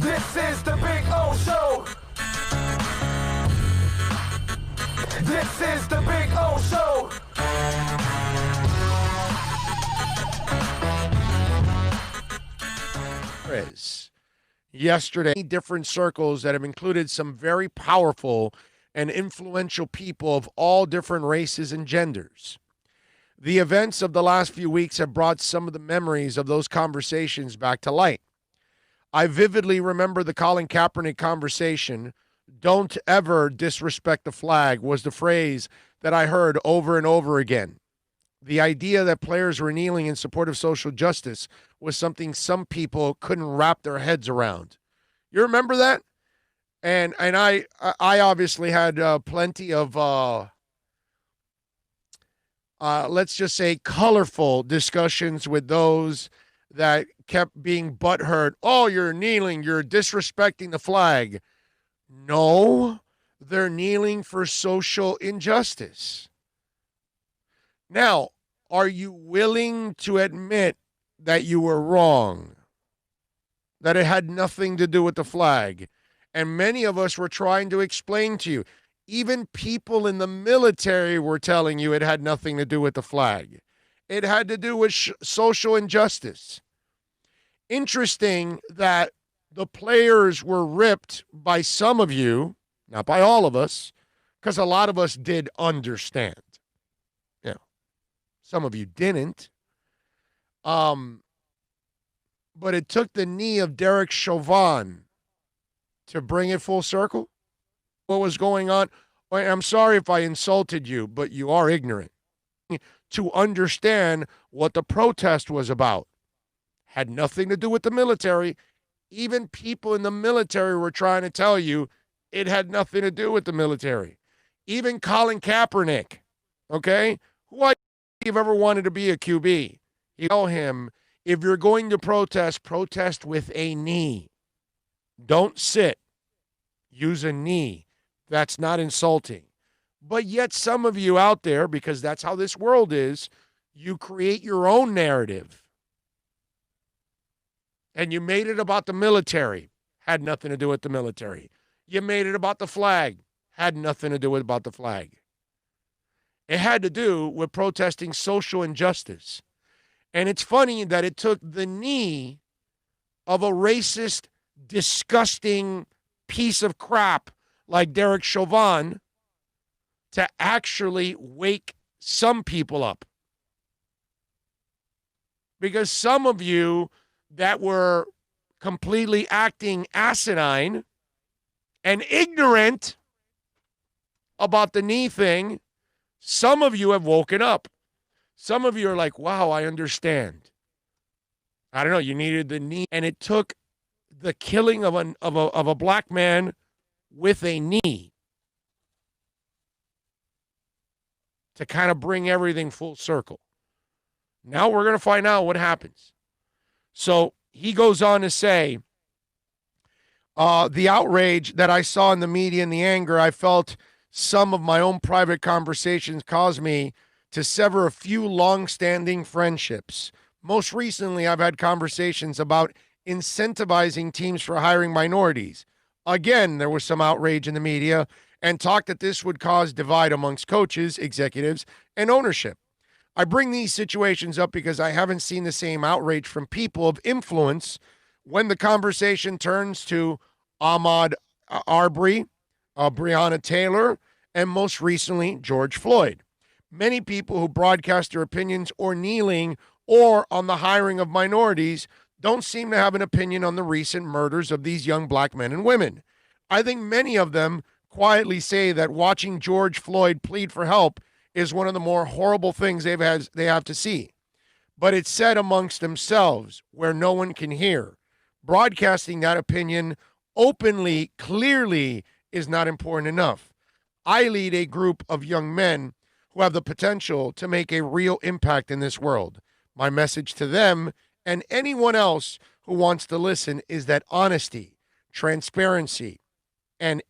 This is the Big O Show. This is the Big O Show. Yesterday, different circles that have included some very powerful and influential people of all different races and genders. The events of the last few weeks have brought some of the memories of those conversations back to light. I vividly remember the Colin Kaepernick conversation. "Don't ever disrespect the flag" was the phrase that I heard over and over again. The idea that players were kneeling in support of social justice was something some people couldn't wrap their heads around. You remember that? And I obviously had plenty of, let's just say, colorful discussions with those that kept being butthurt. "Oh, you're kneeling. You're disrespecting the flag." No, they're kneeling for social injustice. Now, are you willing to admit that you were wrong? That it had nothing to do with the flag? And many of us were trying to explain to you. Even people in the military were telling you it had nothing to do with the flag. It had to do with social injustice. Interesting that the players were ripped by some of you, not by all of us, because a lot of us did understand. Some of you didn't. But it took the knee of Derek Chauvin to bring it full circle. What was going on? I'm sorry if I insulted you, but you are ignorant. To understand what the protest was about. Had nothing to do with the military. Even people in the military were trying to tell you it had nothing to do with the military. Even Colin Kaepernick, okay? Who I you've ever wanted to be a QB. You tell him, if you're going to protest, protest with a knee. Don't sit. Use a knee. That's not insulting. But yet some of you out there, because that's how this world is, you create your own narrative. And you made it about the military. Had nothing to do with the military. You made it about the flag. Had nothing to do with about the flag. It had to do with protesting social injustice. And it's funny that it took the knee of a racist, disgusting piece of crap like Derek Chauvin to actually wake some people up. Because some of you that were completely acting asinine and ignorant about the knee thing, some of you have woken up. Some of you are like, wow, I understand. I don't know, you needed the knee. And it took the killing of a black man with a knee to kind of bring everything full circle. Now we're going to find out what happens. So he goes on to say, the outrage that I saw in the media and the anger I felt some of my own private conversations caused me to sever a few long-standing friendships. Most recently, I've had conversations about incentivizing teams for hiring minorities. Again, there was some outrage in the media and talk that this would cause divide amongst coaches, executives, and ownership. I bring these situations up because I haven't seen the same outrage from people of influence when the conversation turns to Ahmaud Arbery, Breonna Taylor, and most recently, George Floyd. Many people who broadcast their opinions or kneeling or on the hiring of minorities don't seem to have an opinion on the recent murders of these young black men and women. I think many of them quietly say that watching George Floyd plead for help is one of the more horrible things they have to see. But it's said amongst themselves where no one can hear. Broadcasting that opinion openly, clearly, is not important enough. I lead a group of young men who have the potential to make a real impact in this world. My message to them and anyone else who wants to listen is that honesty, transparency, and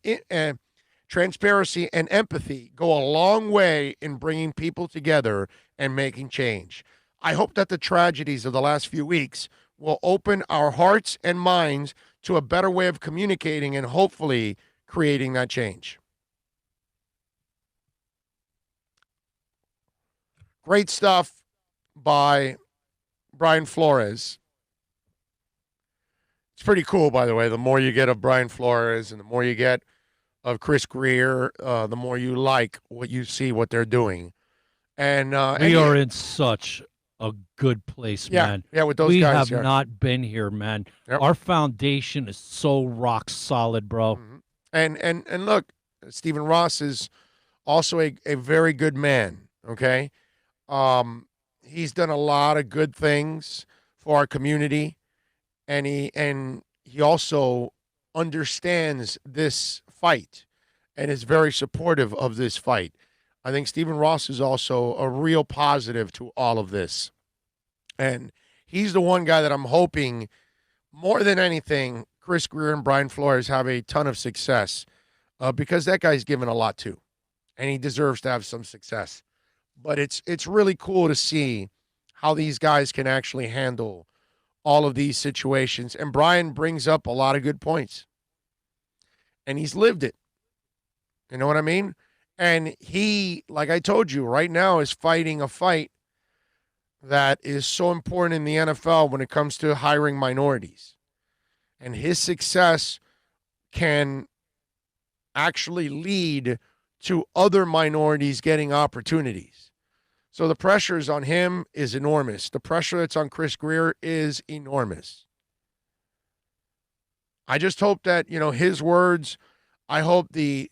empathy go a long way in bringing people together and making change. I hope that the tragedies of the last few weeks will open our hearts and minds to a better way of communicating and hopefully creating that change. Great stuff by Brian Flores. It's pretty cool, by the way. The more you get of Brian Flores and the more you get of Chris Greer, the more you like what you see, what they're doing. And we are in such a good place, man. Yeah, with those we guys. We have not been here, man. Yep. Our foundation is so rock solid, bro. Mm-hmm. And look, Stephen Ross is also a very good man, okay? He's done a lot of good things for our community, and he also understands this fight and is very supportive of this fight. I think Stephen Ross is also a real positive to all of this. And he's the one guy that I'm hoping, more than anything, Chris Greer and Brian Flores have a ton of success because that guy's given a lot too, and he deserves to have some success. But it's really cool to see how these guys can actually handle all of these situations. And Brian brings up a lot of good points. And he's lived it. You know what I mean? And he, like I told you, right now is fighting a fight that is so important in the NFL when it comes to hiring minorities. And his success can actually lead to other minorities getting opportunities. So the pressure is on him is enormous. The pressure that's on Chris Greer is enormous. I just hope that, his words, I hope the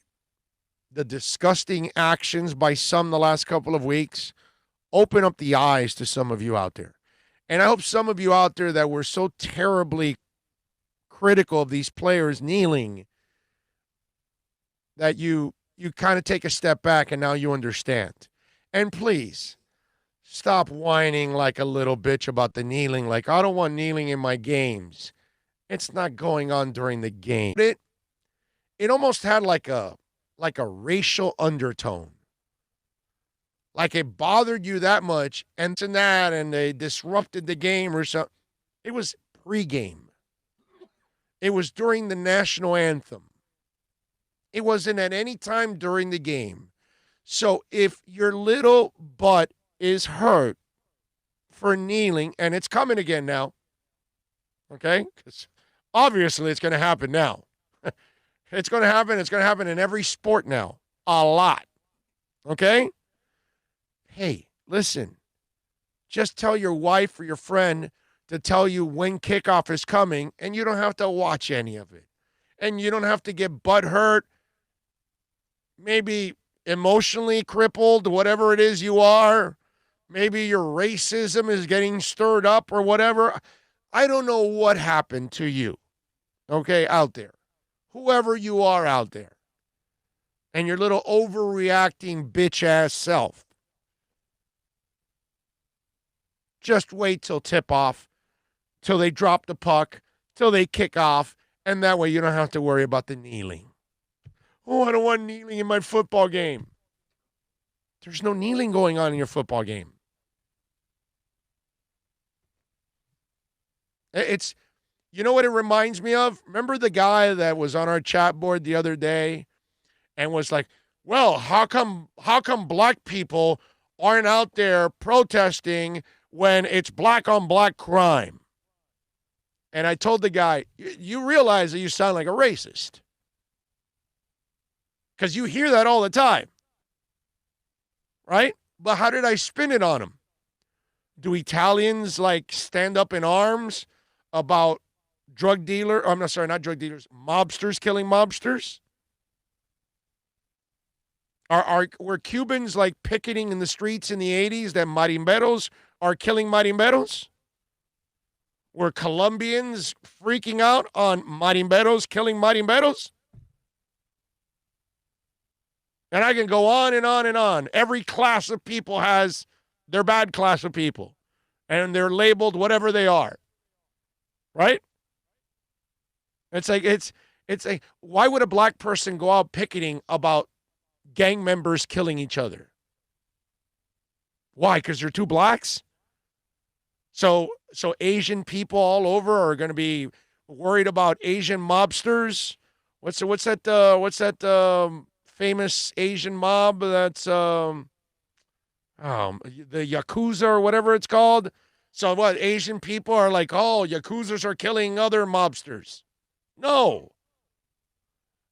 disgusting actions by some the last couple of weeks open up the eyes to some of you out there. And I hope some of you out there that were so terribly critical of these players kneeling that you kind of take a step back and now you understand. And please, stop whining like a little bitch about the kneeling. Like, I don't want kneeling in my games. It's not going on during the game. It almost had like a racial undertone. Like it bothered you that much and they disrupted the game or something. It was pregame. It was during the national anthem. It wasn't at any time during the game. So if your little butt is hurt for kneeling, and it's coming again now, okay? Because obviously it's going to happen now. It's going to happen. It's going to happen in every sport now. A lot. Okay? Hey, listen. Just tell your wife or your friend to tell you when kickoff is coming, and you don't have to watch any of it. And you don't have to get butt hurt, maybe emotionally crippled, whatever it is you are. Maybe your racism is getting stirred up or whatever. I don't know what happened to you, okay, out there. Whoever you are out there. And your little overreacting bitch-ass self. Just wait till tip-off, till they drop the puck, till they kick off, and that way you don't have to worry about the kneeling. Oh, I don't want kneeling in my football game. There's no kneeling going on in your football game. It's, you know what it reminds me of? Remember the guy that was on our chat board the other day and was like, well, how come black people aren't out there protesting when it's black on black crime? And I told the guy, you realize that you sound like a racist. Because you hear that all the time. Right? But how did I spin it on him? Do Italians stand up in arms about mobsters killing mobsters? Were Cubans picketing in the streets in the 80s that marimberos are killing marimberos? Were Colombians freaking out on marimberos killing marimberos? And I can go on and on and on. Every class of people has their bad class of people. And they're labeled whatever they are. Right? It's why would a black person go out picketing about gang members killing each other? Why? Because they're two blacks? So Asian people all over are going to be, worried about Asian mobsters. What's that famous Asian mob that's the Yakuza or whatever it's called? So what, Asian people are like, oh, Yakuzas are killing other mobsters. No.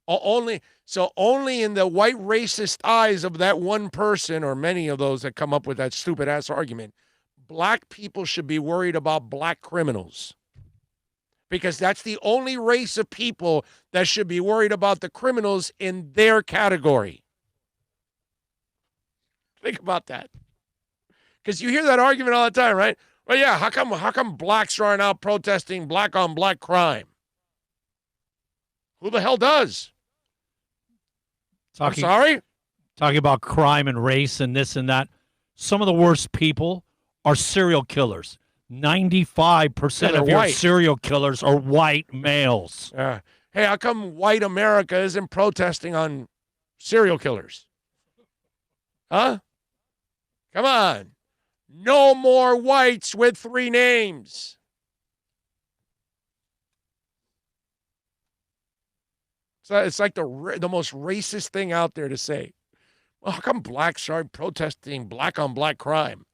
Only in the white racist eyes of that one person, or many of those that come up with that stupid ass argument, black people should be worried about black criminals. Because that's the only race of people that should be worried about the criminals in their category. Think about that. Because you hear that argument all the time, right? Well, yeah, how come blacks aren't out protesting black on black crime? Who the hell does? I'm sorry? Talking about crime and race and this and that. Some of the worst people are serial killers. 95% of your white. serial killers are white males. Hey, how come white America isn't protesting on serial killers? Huh? Come on. No more whites with 3 names. So it's like the most racist thing out there to say. Well, how come blacks aren't protesting black on black crime?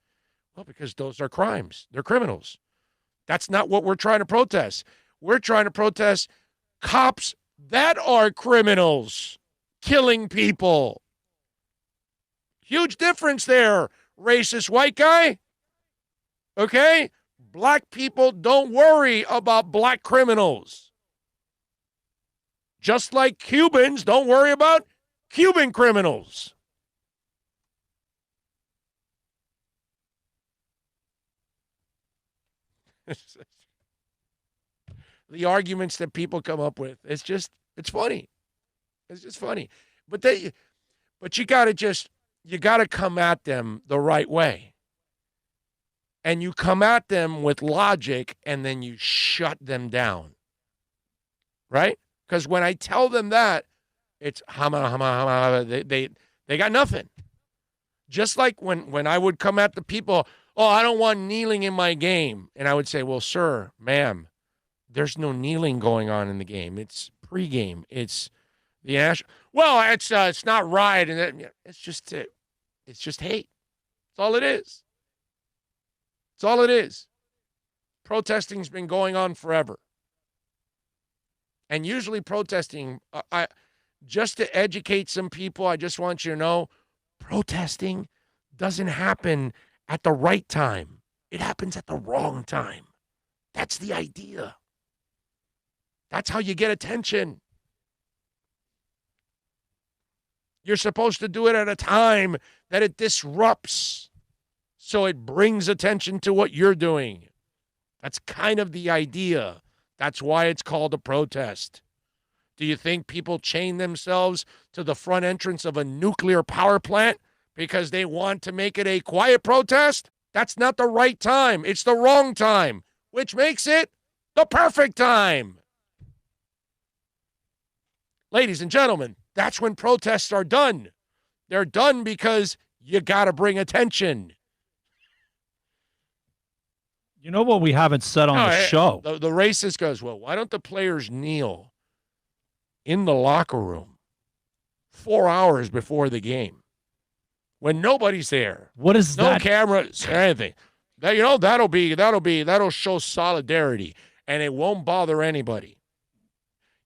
Well, because those are crimes. They're criminals. That's not what we're trying to protest. We're trying to protest cops that are criminals, killing people. Huge difference there, racist white guy. Okay? Black people don't worry about black criminals. Just like Cubans don't worry about Cuban criminals. The arguments that people come up with, it's funny. It's just funny. But you gotta come at them the right way. And you come at them with logic, and then you shut them down. Right? Because when I tell them that, it's they got nothing. Just like when I would come at the people, oh, I don't want kneeling in my game. And I would say, well, sir, ma'am, there's no kneeling going on in the game. It's pregame. It's the national. Well, it's not right, and it's just hate. That's all it is. That's all it is. Protesting's been going on forever. And usually protesting, just to educate some people, I just want you to know, protesting doesn't happen at the right time. It happens at the wrong time. That's the idea. That's how you get attention. You're supposed to do it at a time that it disrupts, so it brings attention to what you're doing. That's kind of the idea. That's why it's called a protest. Do you think people chain themselves to the front entrance of a nuclear power plant because they want to make it a quiet protest? That's not the right time. It's the wrong time, which makes it the perfect time. Ladies and gentlemen, that's when protests are done. They're done because you got to bring attention. You know what we haven't said on the show? The racist goes, well, why don't the players kneel in the locker room 4 hours before the game when nobody's there? What is that? No cameras, anything. That'll show solidarity, and it won't bother anybody.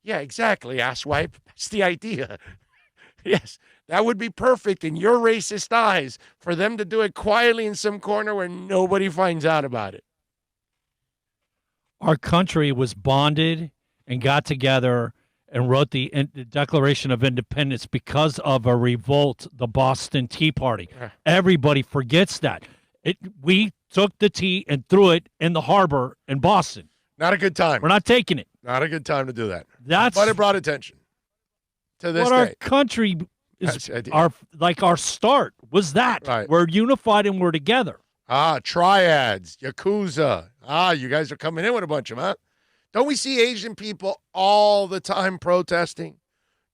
Yeah, exactly, asswipe. That's the idea. Yes, that would be perfect in your racist eyes for them to do it quietly in some corner where nobody finds out about it. Our country was bonded and got together and wrote the Declaration of Independence because of a revolt, the Boston Tea Party. Everybody forgets that. We took the tea and threw it in the harbor in Boston. Not a good time. We're not taking it. Not a good time to do that. But it brought attention to this day. Our country is our start was that. Right. We're unified and we're together. Triads, Yakuza. You guys are coming in with a bunch of them, huh? Don't we see Asian people all the time protesting?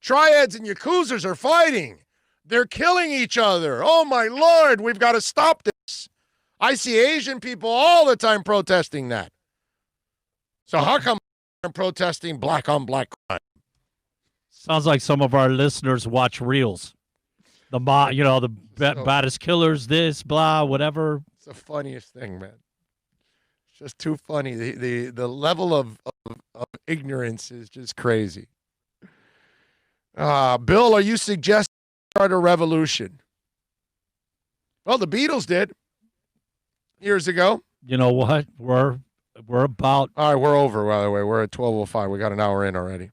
Triads and Yakuzas are fighting. They're killing each other. Oh, my Lord, we've got to stop this. I see Asian people all the time protesting that. So how come protesting black on black crime. Sounds like some of our listeners watch reels. The baddest killers, this, blah, whatever. It's the funniest thing, man. It's just too funny. The level of ignorance is just crazy. Bill, are you suggesting start a revolution? Well, the Beatles did years ago. You know what? We're about. All right, we're over, by the way. We're at 12:05. We got an hour in already.